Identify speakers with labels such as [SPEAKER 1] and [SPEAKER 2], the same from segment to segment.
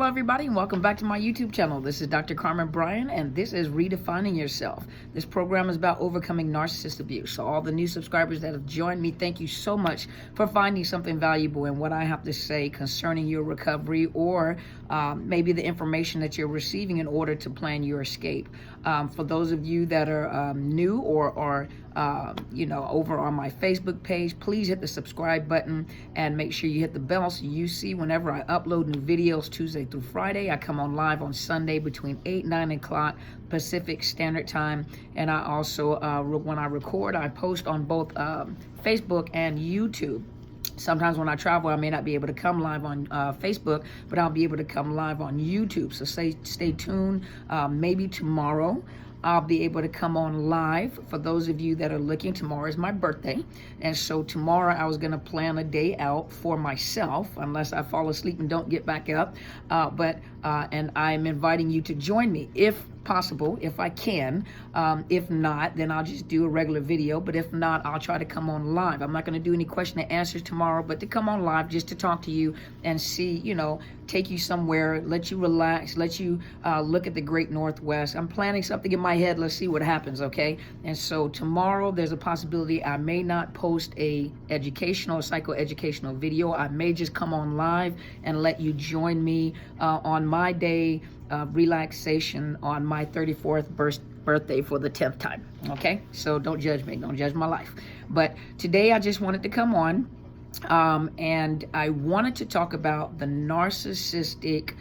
[SPEAKER 1] Hello everybody and welcome back to my YouTube channel. This is Dr. Carmen Bryan and this is Redefining Yourself. This program is about overcoming narcissist abuse. So all the new subscribers that have joined me, thank you so much for finding something valuable in what I have to say concerning your recovery or maybe the information that you're receiving in order to plan your escape. For those of you that are new or are over on my Facebook page, please hit the subscribe button and make sure you hit the bell so you see whenever I upload new videos Tuesday through Friday. I come on live on Sunday between 8 and 9 o'clock Pacific Standard Time. And I also, when I record, I post on both Facebook and YouTube. Sometimes when I travel, I may not be able to come live on Facebook, but I'll be able to come live on YouTube. So stay tuned. Maybe tomorrow I'll be able to come on live. For those of you that are looking, tomorrow is my birthday. And so tomorrow I was going to plan a day out for myself, unless I fall asleep and don't get back up. And I'm inviting you to join me if possible, if I can. If not, then I'll just do a regular video. But if not, I'll try to come on live. I'm not going to do any question and answers tomorrow, but to come on live just to talk to you and see, take you somewhere, let you relax, let you look at the great Northwest. I'm planning something in my head. Let's see what happens, okay? And so tomorrow there's a possibility I may not post a educational or psychoeducational video. I may just come on live and let you join me on my day of relaxation on my 34th birthday for the 10th time, okay? So don't judge me, don't judge my life. But today I just wanted to come on and I wanted to talk about the narcissistic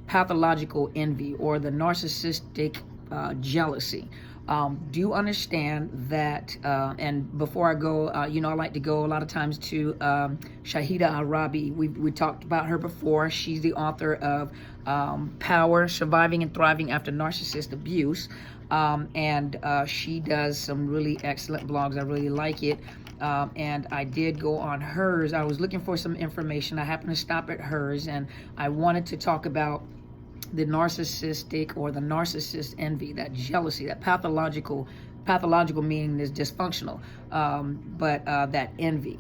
[SPEAKER 1] pathological envy or the narcissistic jealousy. Do understand that, and before I go, I like to go a lot of times to Shahida Arabi. We talked about her before. She's the author of Power, Surviving and Thriving After Narcissist Abuse. And she does some really excellent blogs. I really like it. And I did go on hers. I was looking for some information. I happened to stop at hers, and I wanted to talk about the narcissistic or the narcissist envy, that jealousy, that pathological meaning is dysfunctional, but that envy.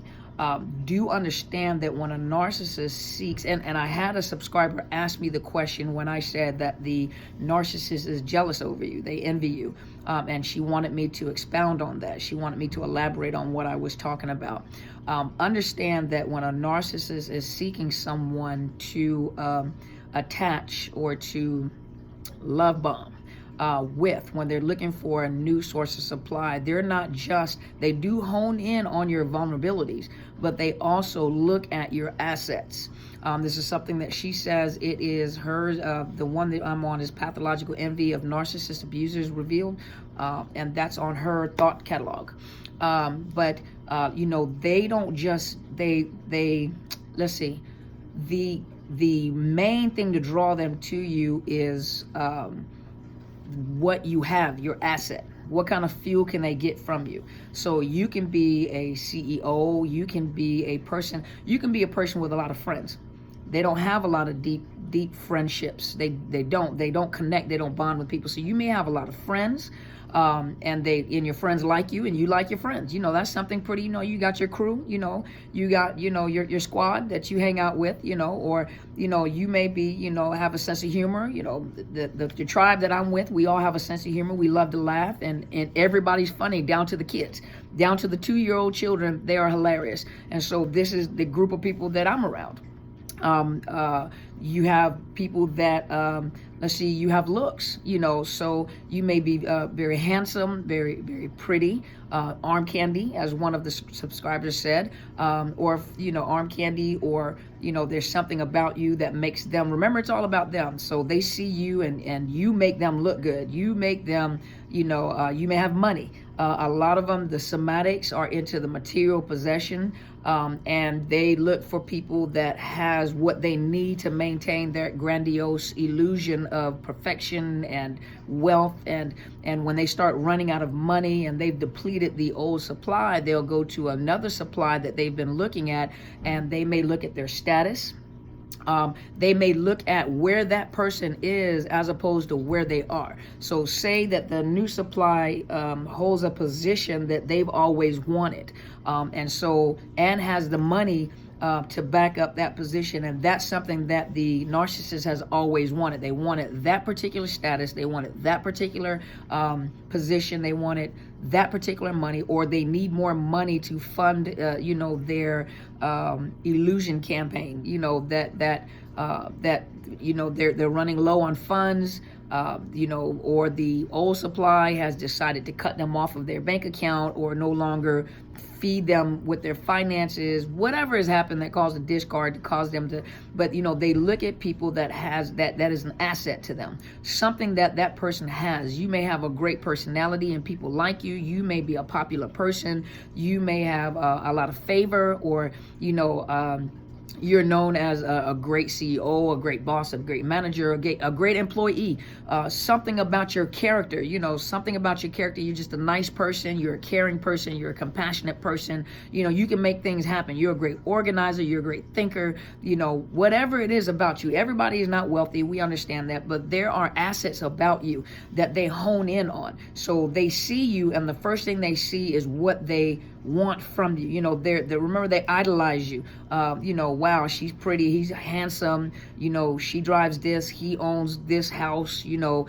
[SPEAKER 1] Do understand that when a narcissist seeks, and I had a subscriber ask me the question when I said that the narcissist is jealous over you, they envy you, and she wanted me to expound on that. She wanted me to elaborate on what I was talking about. Understand that when a narcissist is seeking someone to attach or to love bomb when they're looking for a new source of supply, they're not just, they do hone in on your vulnerabilities, but they also look at your assets. This is something that she says it is hers. The one that I'm on is Pathological Envy of Narcissist Abusers Revealed, and that's on her thought catalog. But they don't just, let's see, the main thing to draw them to you is what you have, your asset. What kind of fuel can they get from you? So you can be a CEO, you can be a person with a lot of friends. They don't have a lot of deep friendships. They don't connect, they don't bond with people. So you may have a lot of friends, and your friends like you and you like your friends. That's something pretty, you got your crew, you got, your squad that you hang out with, or, you may be, have a sense of humor. The tribe that I'm with, we all have a sense of humor. We love to laugh, and everybody's funny, down to the kids, down to the 2-year-old children. They are hilarious. And so this is the group of people that I'm around. You have people that, you have looks, so you may be very handsome, very, very pretty, arm candy, as one of the subscribers said, or, arm candy, or, there's something about you that makes them, remember, it's all about them. So they see you and you make them look good. You make them, you may have money. A lot of them, the somatics, are into the material possession, and they look for people that has what they need to maintain their grandiose illusion of perfection and wealth. And when they start running out of money and they've depleted the old supply, they'll go to another supply that they've been looking at, and they may look at their status. They may look at where that person is as opposed to where they are. So say that the new supply holds a position that they've always wanted, and has the money to back up that position. And that's something that the narcissist has always wanted. They wanted that particular status. They wanted that particular position. They wanted that particular money, or they need more money to fund, their illusion campaign. They're running low on funds. Or the old supply has decided to cut them off of their bank account, or no longer feed them with their finances. Whatever has happened that caused a discard to cause them to, but they look at people that is an asset to them, something that person has. You may have a great personality and people like you. You may be a popular person. You may have a lot of favor, or you're known as a great CEO, a great boss, a great manager, a great employee. Something about your character, something about your character. You're just a nice person. You're a caring person. You're a compassionate person. You can make things happen. You're a great organizer. You're a great thinker. Whatever it is about you. Everybody is not wealthy. We understand that. But there are assets about you that they hone in on. So they see you, and the first thing they see is what they want from you. Remember, they idolize you. Wow, she's pretty, he's handsome, she drives this, he owns this house, you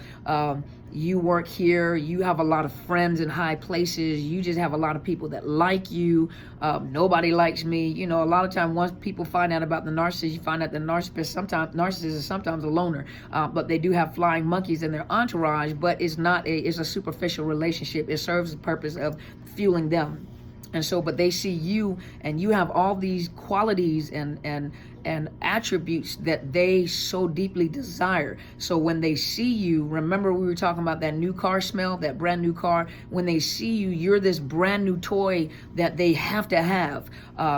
[SPEAKER 1] work here, you have a lot of friends in high places, you just have a lot of people that like you, nobody likes me. A lot of time, once people find out about the narcissist, you find out the narcissist is sometimes a loner, but they do have flying monkeys in their entourage, but it's a superficial relationship. It serves the purpose of fueling them. And so, but they see you, and you have all these qualities and attributes that they so deeply desire. So when they see you, remember we were talking about that new car smell, that brand new car. When they see you, you're this brand new toy that they have to have.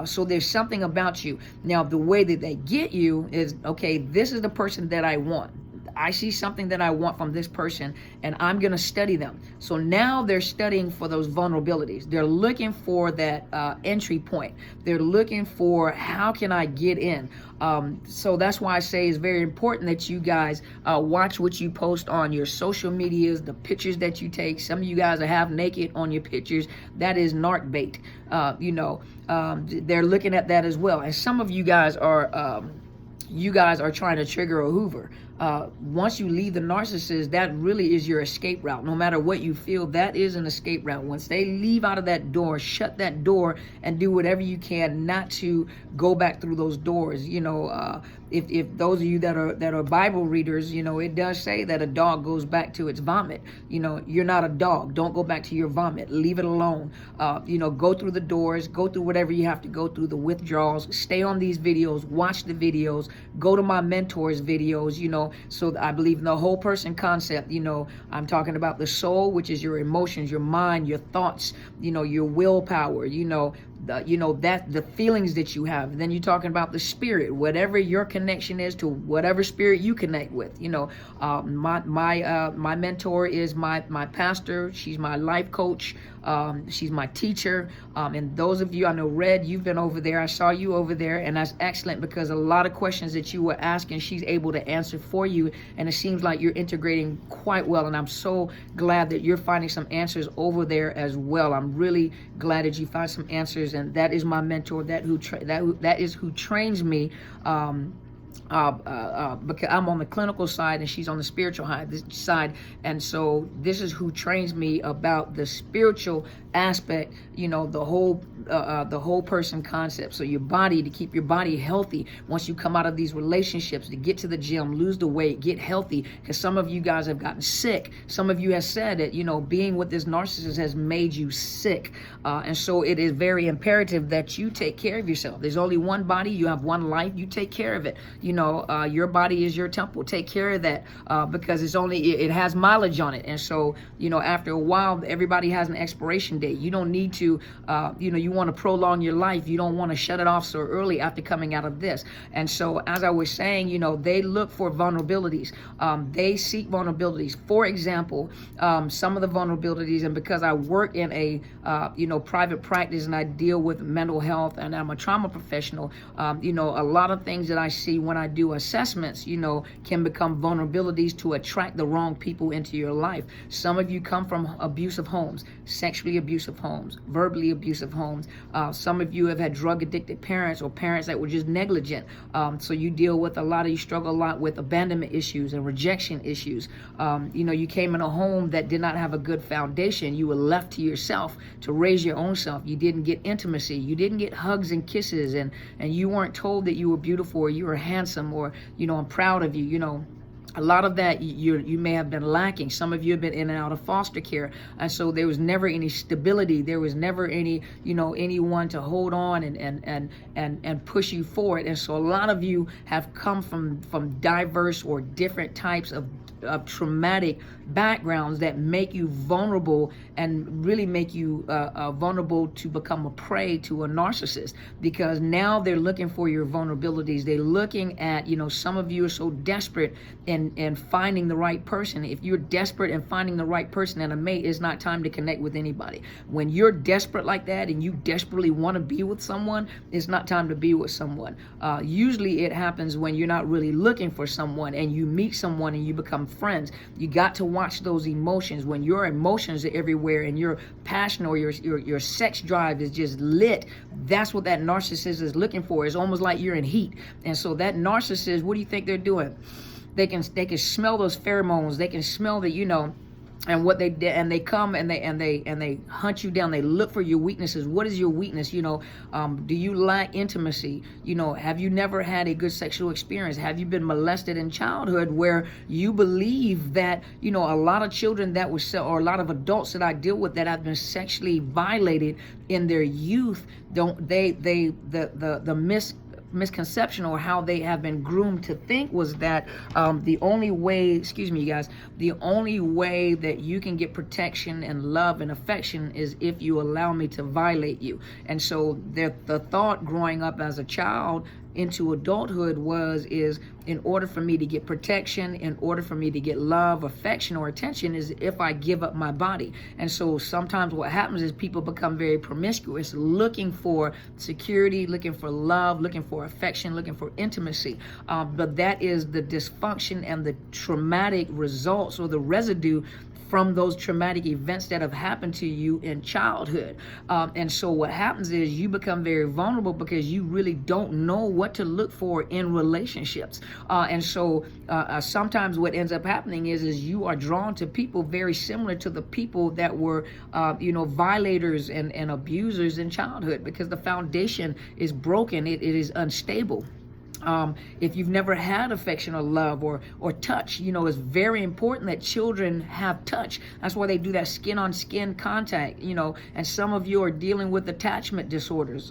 [SPEAKER 1] So there's something about you. Now, the way that they get you is, okay, this is the person that I want. I see something that I want from this person, and I'm going to study them. So now they're studying for those vulnerabilities. They're looking for that entry point. They're looking for, how can I get in? So that's why I say it's very important that you guys watch what you post on your social medias, the pictures that you take. Some of you guys are half naked on your pictures. That is narc bait. They're looking at that as well. And some of you guys are trying to trigger a Hoover. Once you leave the narcissist, that really is your escape route. No matter what you feel, that is an escape route. Once they leave out of that door, shut that door and do whatever you can not to go back through those doors. If those of you that are Bible readers, it does say that a dog goes back to its vomit. You're not a dog. Don't go back to your vomit. Leave it alone. Go through the doors, go through whatever you have to go through, the withdrawals. Stay on these videos, watch the videos, go to my mentor's videos, so I believe in the whole person concept. I'm talking about the soul, which is your emotions, your mind, your thoughts, your willpower, the feelings that you have. Then you're talking about the spirit, whatever your connection is to whatever spirit you connect with. My mentor is my pastor. She's my life coach. She's my teacher. And those of you, I know, Red, you've been over there. I saw you over there, and that's excellent, because a lot of questions that you were asking, she's able to answer for you. And it seems like you're integrating quite well. And I'm so glad that you're finding some answers over there as well. I'm really glad that you find some answers. And that is my mentor, that is who trains me, because I'm on the clinical side and she's on the spiritual side, and so this is who trains me about the spiritual aspect, the whole person concept. So your body, to keep your body healthy once you come out of these relationships, to get to the gym, lose the weight, get healthy, because some of you guys have gotten sick. Some of you have said that being with this narcissist has made you sick, and so it is very imperative that you take care of yourself. There's only one body, you have one life, you take care of it. Your body is your temple. Take care of that, because it has mileage on it. And so, after a while, everybody has an expiration date. You don't need to, you want to prolong your life. You don't want to shut it off so early after coming out of this. And so, as I was saying, they look for vulnerabilities. They seek vulnerabilities. For example, some of the vulnerabilities, and because I work in a, private practice and I deal with mental health and I'm a trauma professional, a lot of things that I see when I do assessments, can become vulnerabilities to attract the wrong people into your life. Some of you come from abusive homes, sexually abusive homes, verbally abusive homes. Some of you have had drug addicted parents or parents that were just negligent. So you struggle a lot with abandonment issues and rejection issues. You came in a home that did not have a good foundation. You were left to yourself to raise your own self. You didn't get intimacy. You didn't get hugs and kisses, and you weren't told that you were beautiful or you were handsome or, I'm proud of you, A lot of that you may have been lacking. Some of you have been in and out of foster care, and so there was never any stability. There was never any, anyone to hold on and push you forward. And so a lot of you have come from diverse or different types of traumatic backgrounds that make you vulnerable and really make you vulnerable to become a prey to a narcissist, because now they're looking for your vulnerabilities. They're looking at, some of you are so desperate in finding the right person. If you're desperate in finding the right person and a mate, it's not time to connect with anybody. When you're desperate like that and you desperately want to be with someone, it's not time to be with someone. Usually it happens when you're not really looking for someone and you meet someone and you become friends. You got to watch those emotions. When your emotions are everywhere and your passion or your sex drive is just lit, that's what that narcissist is looking for. It's almost like you're in heat. And so that narcissist, what do you think they're doing? They can smell those pheromones. They can smell that, and what they did, and they come and they hunt you down. They look for your weaknesses. What is your weakness? Do you lack intimacy? Have you never had a good sexual experience? Have you been molested in childhood where you believe that, a lot of children that were, or a lot of adults that I deal with that have been sexually violated in their youth, misconception or how they have been groomed to think was that the only way that you can get protection and love and affection is if you allow me to violate you. And so the thought growing up as a child into adulthood is in order for me to get protection, in order for me to get love, affection, or attention, is if I give up my body. And so sometimes what happens is people become very promiscuous, looking for security, looking for love, looking for affection, looking for intimacy. But that is the dysfunction and the traumatic results or the residue from those traumatic events that have happened to you in childhood. And so what happens is you become very vulnerable because you really don't know what to look for in relationships. And so sometimes what ends up happening is you are drawn to people very similar to the people that were, violators and abusers in childhood, because the foundation is broken. It is unstable. If you've never had affection or love or touch, it's very important that children have touch. That's why they do that skin on skin contact, and some of you are dealing with attachment disorders. Is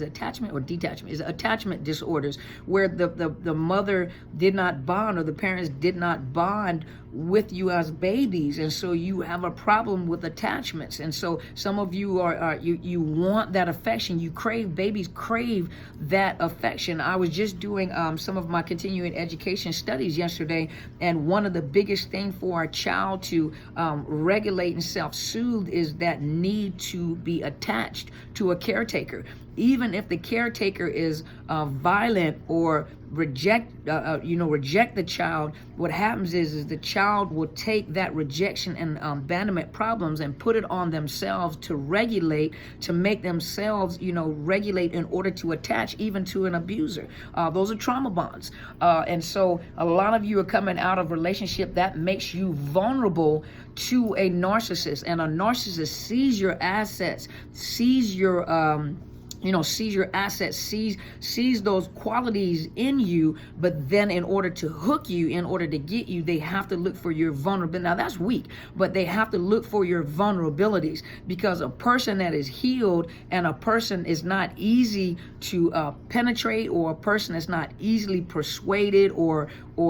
[SPEAKER 1] it attachment or detachment? Is it attachment disorders where the mother did not bond or the parents did not bond with you as babies, and so you have a problem with attachments. And so some of you you want that affection. Babies crave that affection. I was just doing some of my continuing education studies yesterday, and one of the biggest things for our child to regulate and self-soothe is that need to be attached to a caretaker. Even if the caretaker is violent or reject the child, what happens is the child will take that rejection and abandonment problems and put it on themselves to regulate, to make themselves, regulate in order to attach even to an abuser. Those are trauma bonds. And so a lot of you are coming out of relationship that makes you vulnerable to a narcissist, and a narcissist sees your assets, sees your sees those qualities in you, but then in order to hook you, in order to get you, they have to look for your vulnerability. Now that's weak, but they have to look for your vulnerabilities, because a person that is healed and a person is not easy to penetrate, or a person that's not easily persuaded or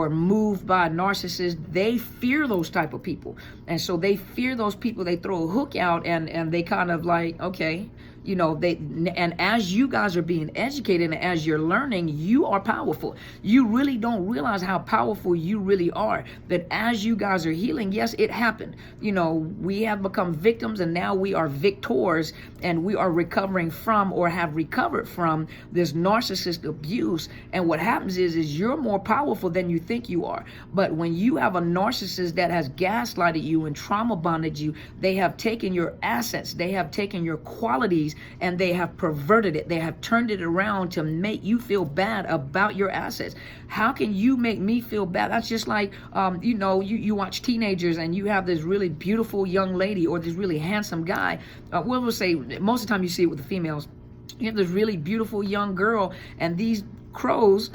[SPEAKER 1] moved by a narcissist, they fear those type of people. And so they fear those people. They throw a hook out and they kind of like, okay, And as you guys are being educated and as you're learning, you are powerful. You really don't realize how powerful you really are. That as you guys are healing, yes, it happened. We have become victims, and now we are victors, and we are recovering from, or have recovered from, this narcissist abuse. And what happens is you're more powerful than you think you are. But when you have a narcissist that has gaslighted you and trauma bonded you, they have taken your assets, they have taken your qualities, and they have perverted it. They have turned it around to make you feel bad about your assets. How can you make me feel bad? That's just like, you watch teenagers and you have this really beautiful young lady or this really handsome guy. We'll say most of the time you see it with the females. You have this really beautiful young girl, and these crows,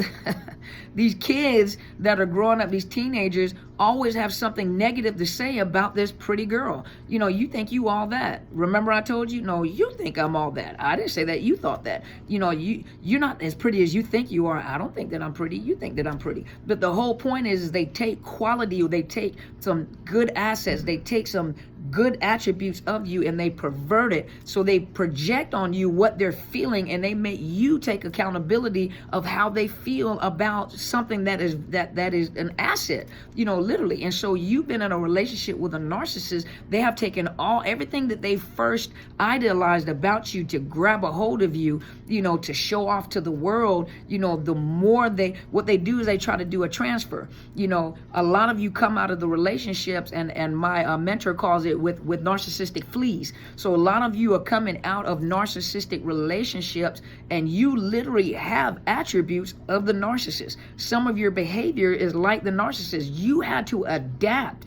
[SPEAKER 1] these kids that are growing up, these teenagers, always have something negative to say about this pretty girl. You think you all that. Remember I told you? No, you think I'm all that. I didn't say that. You thought that. You're not as pretty as you think you are. I don't think that I'm pretty. You think that I'm pretty. But the whole point is they take quality, or they take some good assets, they take some good attributes of you, and they pervert it. So they project on you what they're feeling, and they make you take accountability of how they feel about something that is an asset, literally. And so you've been in a relationship with a narcissist. They have taken everything that they first idealized about you to grab a hold of you, to show off to the world. The more what they do is they try to do a transfer. A lot of you come out of the relationships, and my mentor calls it with narcissistic fleas. So a lot of you are coming out of narcissistic relationships, and you literally have attributes of the narcissist. Some of your behavior is like the narcissist. You had to adapt.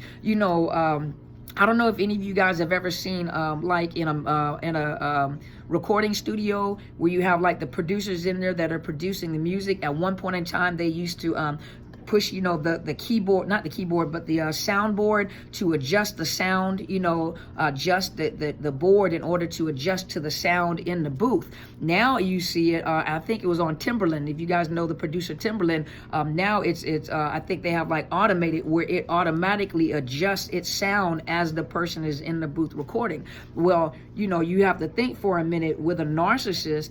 [SPEAKER 1] I don't know if any of you guys have ever seen like in a recording studio where you have like the producers in there that are producing the music. At one point in time, they used to push, the keyboard, not the keyboard, but the soundboard to adjust the sound, adjust the board in order to adjust to the sound in the booth. Now you see it, I think it was on Timberland. If you guys know the producer Timberland, now it's I think they have like automated where it automatically adjusts its sound as the person is in the booth recording. Well, you have to think for a minute with a narcissist.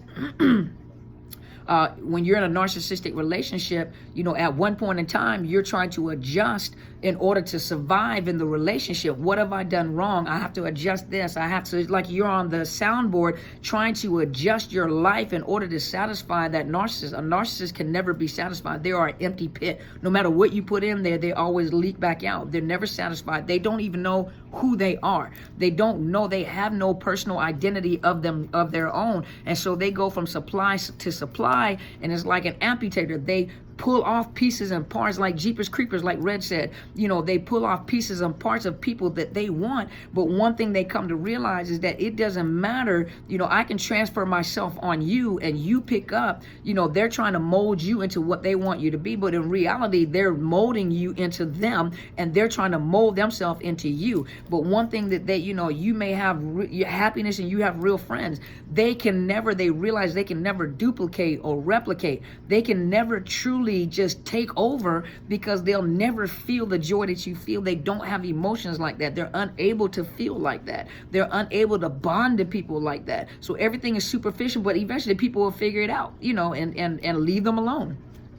[SPEAKER 1] When you're in a narcissistic relationship, at one point in time, you're trying to adjust in order to survive in the relationship. What have I done wrong? I have to adjust this. I have to, like you're on the soundboard trying to adjust your life in order to satisfy that narcissist. A narcissist can never be satisfied. They are an empty pit. No matter what you put in there, they always leak back out. They're never satisfied. They don't even know who they are. They don't know. They have no personal identity of their own. And so they go from supply to supply, and it's like an amputator. They pull off pieces and parts like Jeepers Creepers, like Red said. They pull off pieces and parts of people that they want. But one thing they come to realize is that it doesn't matter. I can transfer myself on you, and you pick up. They're trying to mold you into what they want you to be. But in reality, they're molding you into them, and they're trying to mold themselves into you. But one thing that you may have your happiness, and you have real friends. They realize they can never duplicate or replicate. They can never truly just take over, because they'll never feel the joy that you feel. They don't have emotions like that. They're unable to feel like that. They're unable to bond to people like that. So everything is superficial, but eventually people will figure it out, and leave them alone.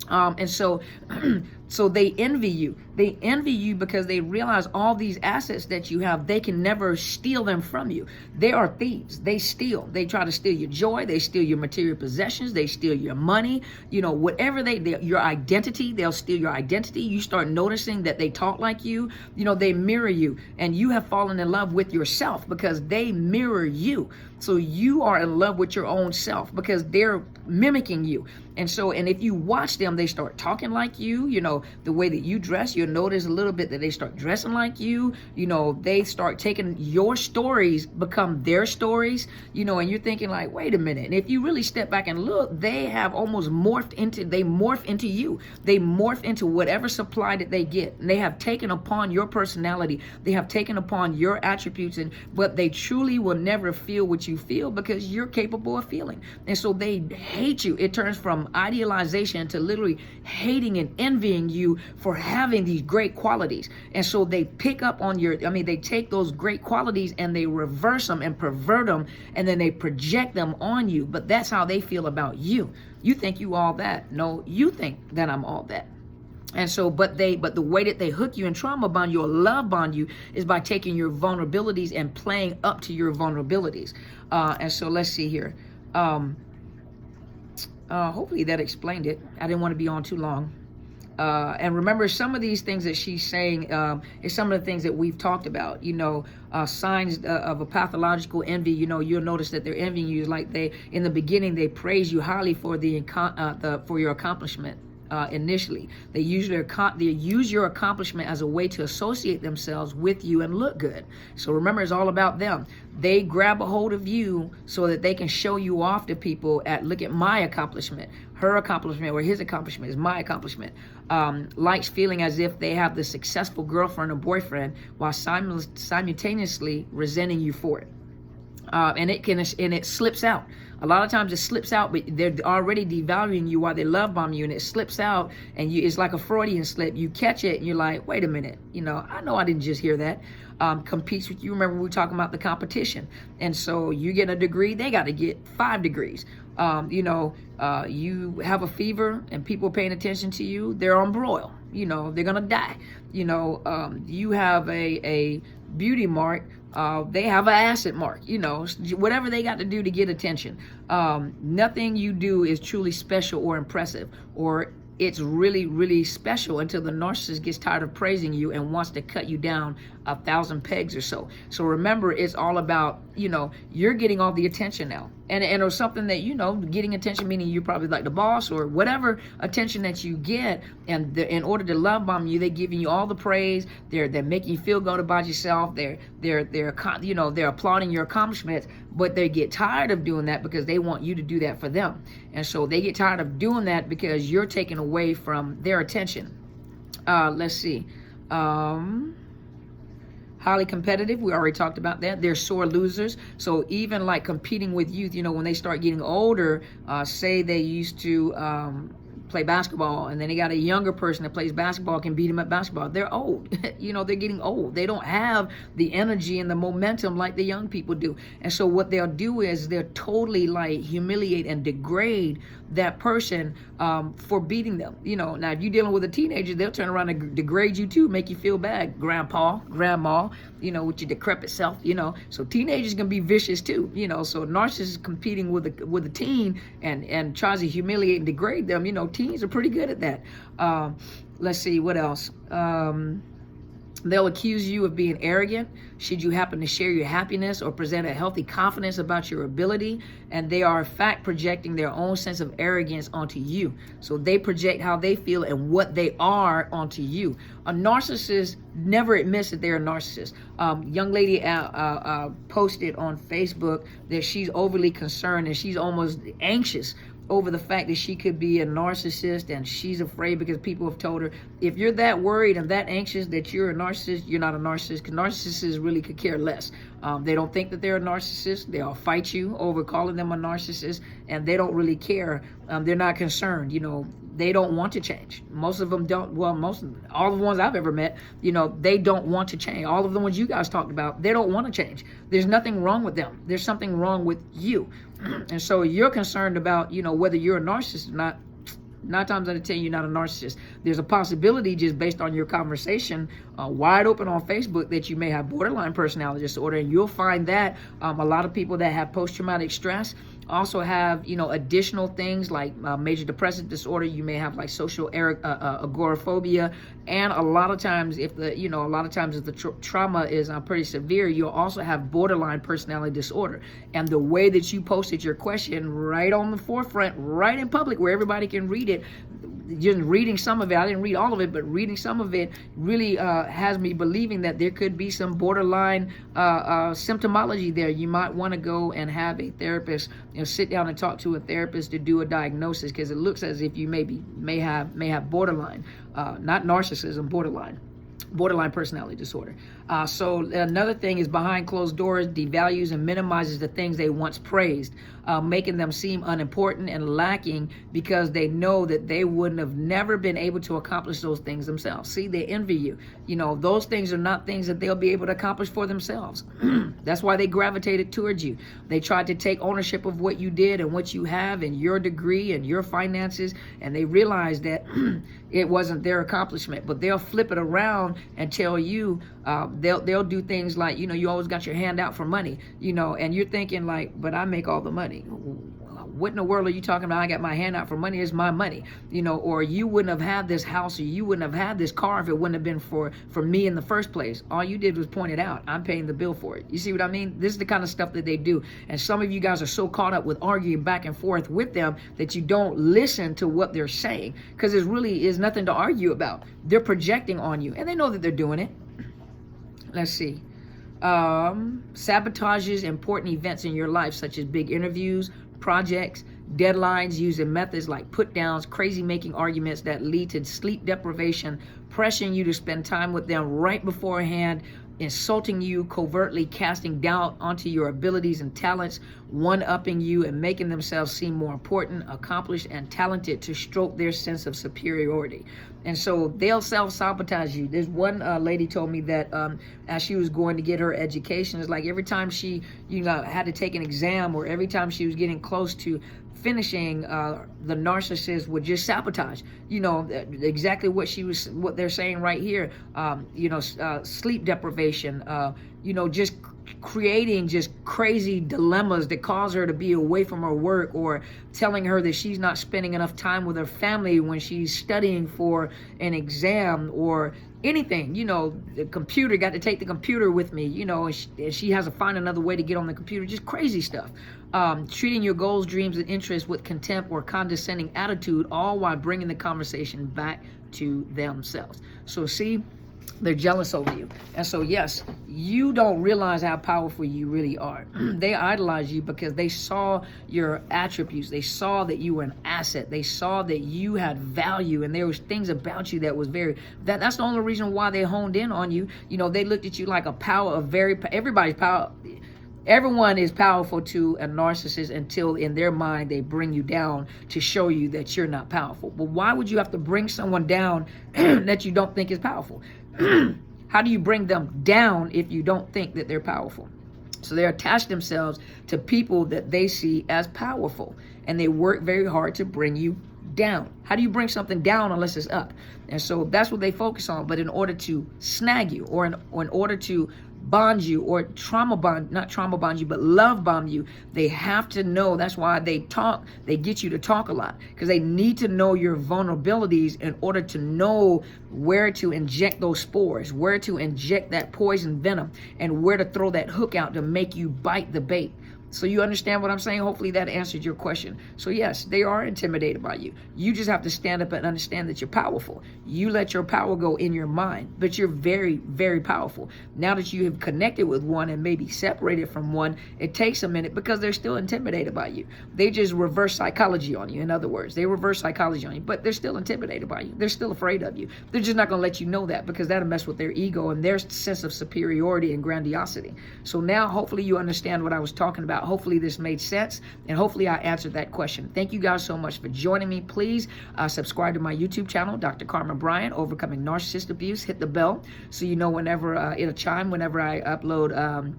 [SPEAKER 1] And so they envy you. They envy you because they realize all these assets that you have, they can never steal them from you. They are thieves. They steal. They try to steal your joy. They steal your material possessions. They steal your money. Whatever your identity, they'll steal your identity. You start noticing that they talk like you. They mirror you, and you have fallen in love with yourself because they mirror you. So you are in love with your own self because they're mimicking you. And if you watch them, they start talking like you. The way that you dress, you'll notice a little bit that they start dressing like you. They start taking your stories, become their stories, and you're thinking like, wait a minute. And if you really step back and look, they have almost morph into you. They morph into whatever supply that they get. And they have taken upon your personality. They have taken upon your attributes, but they truly will never feel what you feel because you're capable of feeling. And so they hate you. It turns from idealization to literally hating and envying devaluing you for having these great qualities. And so they pick up on they take those great qualities and they reverse them and pervert them, and then they project them on you. But that's how they feel about you. You think you all that. No, you think that I'm all that. And so, but the way that they hook you and trauma bond you or love bond you is by taking your vulnerabilities and playing up to your vulnerabilities. And so let's see here. Hopefully that explained it. I didn't want to be on too long. And remember, some of these things that she's saying is some of the things that we've talked about. Signs of a pathological envy. You'll notice that they're envying you. Like in the beginning, they praise you highly for for your accomplishment. Initially, they use your accomplishment as a way to associate themselves with you and look good. So remember, it's all about them. They grab a hold of you so that they can show you off to people look at my accomplishment, her accomplishment, or his accomplishment is my accomplishment. Likes feeling as if they have the successful girlfriend or boyfriend while simultaneously resenting you for it. And it slips out. A lot of times it slips out, but they're already devaluing you while they love bomb you, and it slips out, and it's like a Freudian slip. You catch it, and you're like, wait a minute, I know I didn't just hear that. Competes with you. Remember we were talking about the competition, and so you get a degree, they got to get 5 degrees. You have a fever, and people paying attention to you, they're on broil. They're gonna die. You have a beauty mark. They have an acid mark, whatever they got to do to get attention. Nothing you do is truly special or impressive, or it's really, really special until the narcissist gets tired of praising you and wants to cut you down 1,000 pegs or so. So remember, it's all about, you're getting all the attention now. And or something that, getting attention, meaning you're probably like the boss or whatever attention that you get. And in order to love bomb you, they're giving you all the praise. They're making you feel good about yourself. They're applauding your accomplishments, but they get tired of doing that because they want you to do that for them. And so they get tired of doing that because you're taking away from their attention. Let's see. Highly competitive, we already talked about that. They're sore losers. So even like competing with youth, when they start getting older, say they used to play basketball, and then they got a younger person that plays basketball, can beat them at basketball. They're old. They're getting old. They don't have the energy and the momentum like the young people do. And so what they'll do is they'll totally like humiliate and degrade that person for beating them. Now if you're dealing with a teenager, they'll turn around and degrade you too, make you feel bad. Grandpa, grandma, with your decrepit self, So teenagers can be vicious too, So narcissist is competing with a teen and tries to humiliate and degrade them. Teens are pretty good at that. Let's see, what else? They'll accuse you of being arrogant should you happen to share your happiness or present a healthy confidence about your ability, and they are in fact projecting their own sense of arrogance onto you. So they project how they feel and what they are onto you. A narcissist never admits that they're a narcissist. Young lady posted on Facebook that she's overly concerned and she's almost anxious over the fact that she could be a narcissist, and she's afraid because people have told her, if you're that worried and that anxious that you're a narcissist, you're not a narcissist, because narcissists really could care less. They don't think that they're a narcissist. They'll fight you over calling them a narcissist, and they don't really care. They're not concerned. They don't want to change. Most of them don't. Well, all the ones I've ever met, they don't want to change. All of the ones you guys talked about, they don't want to change. There's nothing wrong with them. There's something wrong with you. And so you're concerned about, whether you're a narcissist or not. 9 times out of 10, you're not a narcissist. There's a possibility, just based on your conversation, wide open on Facebook, that you may have borderline personality disorder, and you'll find that a lot of people that have post-traumatic stress also have, additional things like major depressive disorder. You may have like social agoraphobia, and a lot of times, if the trauma is pretty severe, you'll also have borderline personality disorder. And the way that you posted your question right on the forefront, right in public, where everybody can read it, just reading some of it, I didn't read all of it, but reading some of it really has me believing that there could be some borderline symptomology there. You might want to go and have a therapist, sit down and talk to a therapist to do a diagnosis, because it looks as if you may have borderline, not narcissism, borderline personality disorder. So another thing is, behind closed doors, devalues and minimizes the things they once praised. making them seem unimportant and lacking because they know that they wouldn't have never been able to accomplish those things themselves. See, they envy you. You know, those things are not things that they'll be able to accomplish for themselves. That's why they gravitated towards you. They tried to take ownership of what you did and what you have and your degree and your finances, and they realized that it wasn't their accomplishment. But they'll flip it around and tell you, they'll do things like, you know, you always got your hand out for money, you know, and you're thinking like, but I make all the money. What in the world are you talking about? I got my hand out for money. It's my money, you know, or you wouldn't have had this house or you wouldn't have had this car if it wouldn't have been for me in the first place. All you did was point it out. I'm paying the bill for it. You see what I mean? This is the kind of stuff that they do. And some of you guys are so caught up with arguing back and forth with them that you don't listen to what they're saying, because it really is nothing to argue about. They're projecting on you and they know that they're doing it. Let's see. Sabotages important events in your life, such as big interviews, projects, deadlines, using methods like put downs, crazy making arguments that lead to sleep deprivation, pressuring you to spend time with them right beforehand, insulting you, covertly casting doubt onto your abilities and talents, one-upping you and making themselves seem more important, accomplished, and talented to stroke their sense of superiority. And so they'll self-sabotage you. There's one lady told me that as she was going to get her education, it's like every time she, you know, had to take an exam, or every time she was getting close to finishing, the narcissist would just sabotage, you know, exactly what they're saying right here. You know, sleep deprivation, you know, just creating just crazy dilemmas that cause her to be away from her work, or telling her that she's not spending enough time with her family when she's studying for an exam, or anything. You know, the computer, got to take the computer with me, you know, and she has to find another way to get on the computer. Just crazy stuff. Treating your goals, dreams, and interests with contempt or condescending attitude, all while bringing the conversation back to themselves. So see, they're jealous over you. And so yes, you don't realize how powerful you really are. They idolize you because they saw your attributes. They saw that you were an asset. They saw that you had value, and there was things about you that was that's the only reason why they honed in on you. You know, they looked at you like everybody's power. Everyone is powerful to a narcissist until in their mind they bring you down to show you that you're not powerful. But why would you have to bring someone down that you don't think is powerful? How do you bring them down if you don't think that they're powerful? So they attach themselves to people that they see as powerful, and they work very hard to bring you down. How do you bring something down unless it's up? And so that's what they focus on. But in order to snag you, or in order to bond you, or not trauma bond you, but love bomb you, they have to know. That's why they get you to talk a lot, because they need to know your vulnerabilities in order to know where to inject those spores, where to inject that poison venom, and where to throw that hook out to make you bite the bait. So you understand what I'm saying? Hopefully that answered your question. So yes, they are intimidated by you. You just have to stand up and understand that you're powerful. You let your power go in your mind, but you're very, very powerful. Now that you have connected with one and maybe separated from one, it takes a minute because they're still intimidated by you. They just reverse psychology on you. In other words, they reverse psychology on you, but they're still intimidated by you. They're still afraid of you. They're just not going to let you know that, because that'll mess with their ego and their sense of superiority and grandiosity. So now hopefully you understand what I was talking about. Hopefully this made sense, and hopefully I answered that question. Thank you guys so much for joining me. Please subscribe to my YouTube channel, Dr. Carmen Bryant, Overcoming Narcissist Abuse. Hit the bell so you know whenever it'll chime whenever I upload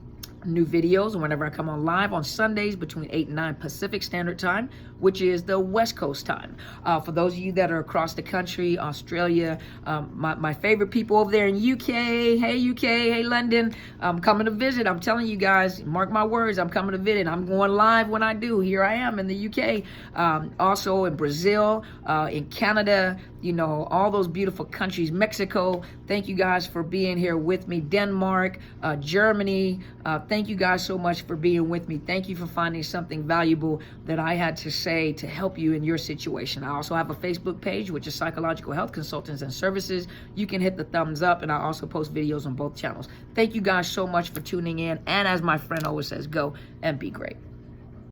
[SPEAKER 1] new videos, and whenever I come on live on Sundays between 8 and 9 Pacific Standard Time, which is the West Coast time. For those of you that are across the country, Australia, my favorite people over there in UK, hey UK, hey London, I'm coming to visit. I'm telling you guys, mark my words, I'm coming to visit. I'm going live when I do. Here I am in the UK, also in Brazil, in Canada, you know, all those beautiful countries, Mexico. Thank you guys for being here with me. Denmark, Germany. Thank you guys so much for being with me. Thank you for finding something valuable that I had to say to help you in your situation. I also have a Facebook page, which is Psychological Health Consultants and Services. You can hit the thumbs up, and I also post videos on both channels. Thank you guys so much for tuning in. And as my friend always says, go and be great.